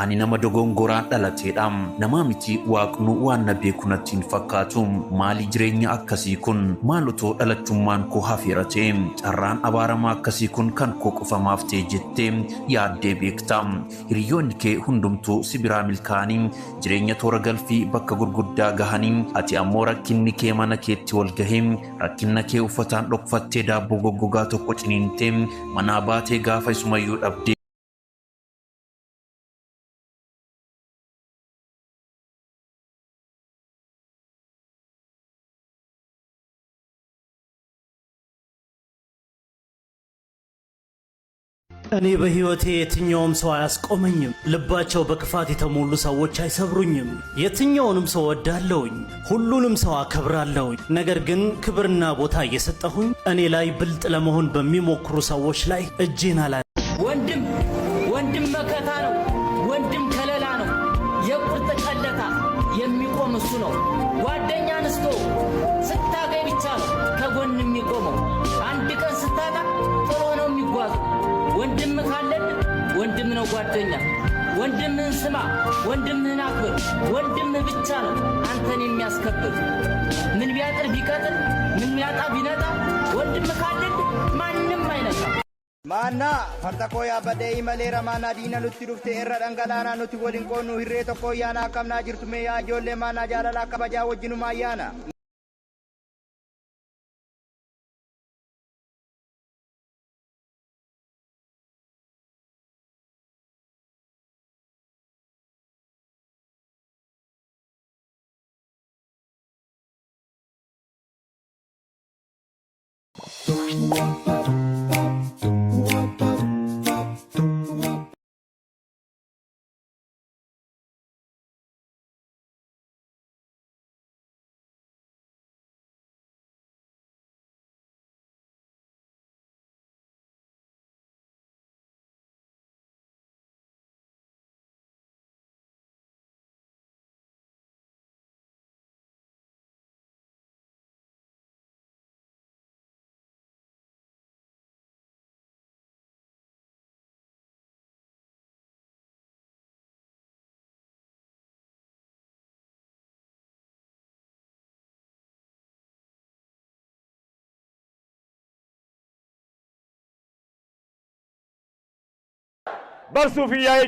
ani nama dogongoraan dhalateedha nama miti waaqnu waan na beekunattiin fakkaatu maali jireenya akkasii kun maal utoo dhalachummaan koo hafeerate carraan abaaramaa akkasii kun kan koo qofamaaf ta'e jettee yaaddee beekta hiriyoonni kee hundumtuu si biraa milkaanii jireenya toora galfii bakka gurguddaa gahanii ati ammoo rakkinni kee mana keetti wal gahee rakkinna kee uffataan dhokfattee daabboo goggogaa tokko ciniintee manaa baatee gaafa isumayyuu dhabdee እኔ በህይወቴ የትኛውም ሰው አያስቆመኝም ልባቸው በክፋት የተሞሉ ሰዎች አይሰብሩኝም የትኛውንም ሰው ወዳለሁኝ ሁሉንም ሰው አከብራለሁኝ ነገር ግን ክብርና ቦታ እየሰጠሁኝ እኔ ላይ ብልጥ ለመሆን በሚሞክሩ ሰዎች ላይ እጄን አላ ወንድም መከታ ነው ወንድም ከለላ ነው የቁርጥ ቀለታ የሚቆም እሱ ነው ጓደኛ አንስቶ ስታገኝ ብቻ ነው ከጎን የሚቆመው አንድ ቀን ስታጣ ጥሎ ነው የሚጓዘው ወንድም ካለን ወንድም ነው ጓደኛ ወንድምህን ስማ ወንድምህን አክብር ወንድምህ ብቻ ነው አንተን የሚያስከብር ምን ቢያጥር ቢቀጥል ምን ቢያጣ ቢነጣ ወንድም ካለን ማንንም አይነካ ማና ፈርጠቆ ያበደ ኢመሌራ ማና ዲና ኑቲ ዱፍቴ ኤራ ደንገላና ኑቲ ወሊን ቆኑ ሂሬ ተቆ ያና አከምና ጅርቱሜ ያ ጆሌ ማና ጃላላ ከበጃ ወጅኑ ማያና برصوفية